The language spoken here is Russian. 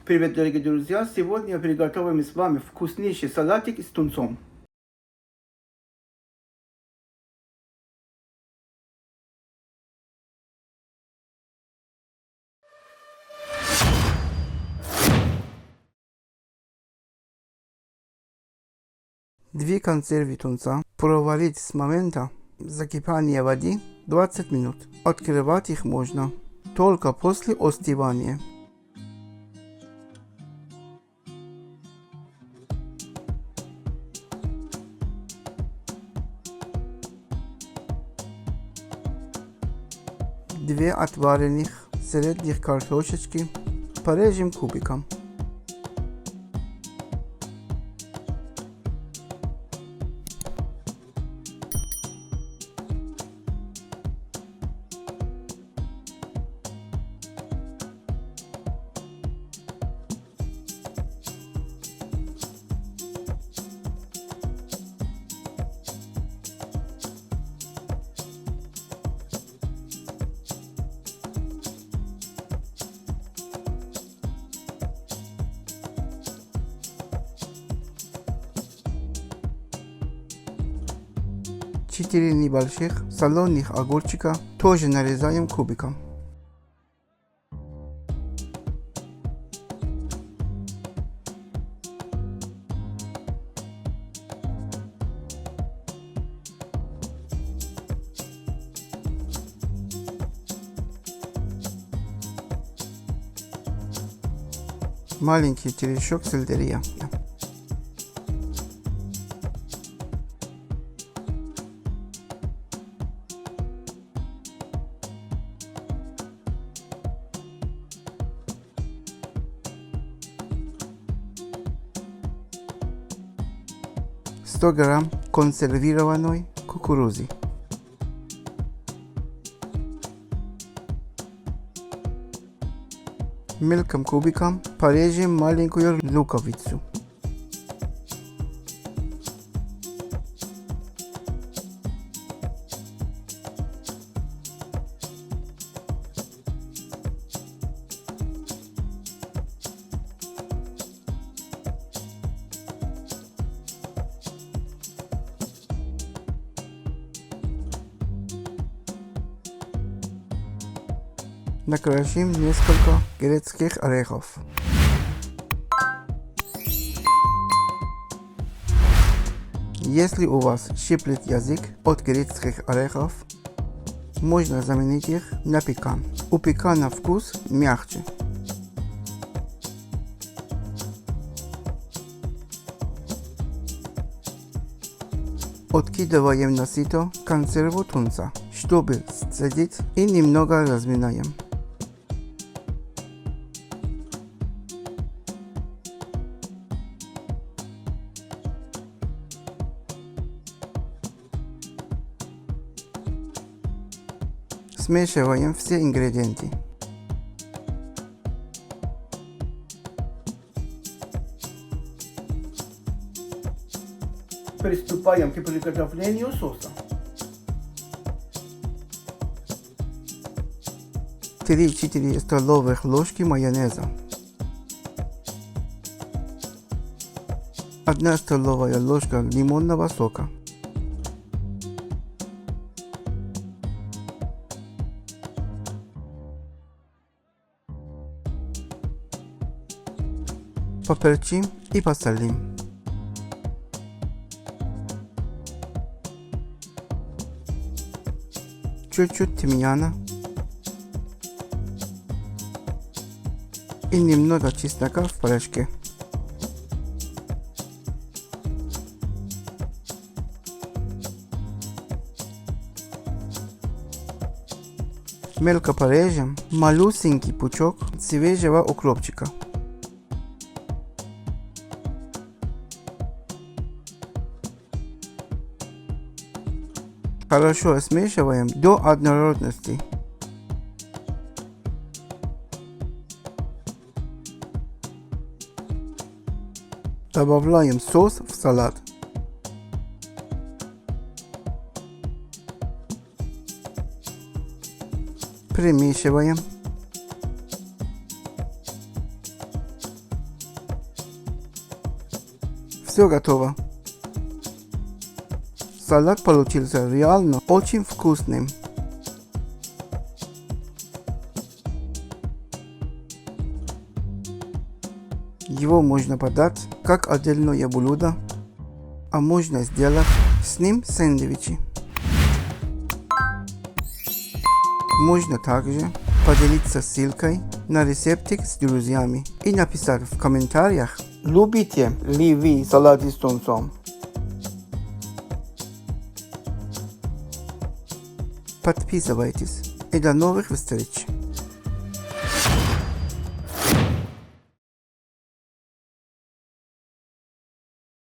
Привет, дорогие друзья! Сегодня приготовим с вами вкуснейший салатик с тунцом. Две консервы тунца проварить с момента закипания воды 20 минут. Открывать их можно только после остывания. Две отваренных средних картошечки порежем кубиком. Четыре небольших соленых огурчика тоже нарезаем кубиком. Маленький черешок сельдерея. Сто грамм консервированной кукурузы. Мелким кубиком порежем маленькую луковицу. Накрошим несколько грецких орехов. Если у вас щиплет язык от грецких орехов, можно заменить их на пекан. У пекана вкус мягче. Откидываем на сито консерву тунца, чтобы сцедить, и немного разминаем. Смешиваем все ингредиенты. Приступаем к приготовлению соуса. 3-4 столовых ложки майонеза. 1 столовая ложка лимонного сока. Поперчим и посолим. Чуть-чуть тимьяна и немного чеснока в порошке. Мелко порежем малюсенький пучок свежего укропчика. Хорошо смешиваем до однородности. Добавляем соус в салат. Примешиваем. Все готово. Салат получился реально очень вкусным. Его можно подать как отдельное блюдо, а можно сделать с ним сэндвичи. Можно также поделиться ссылкой на рецептик с друзьями и написать в комментариях, любите ли вы салат с тунцом. Подписывайтесь и до новых встреч!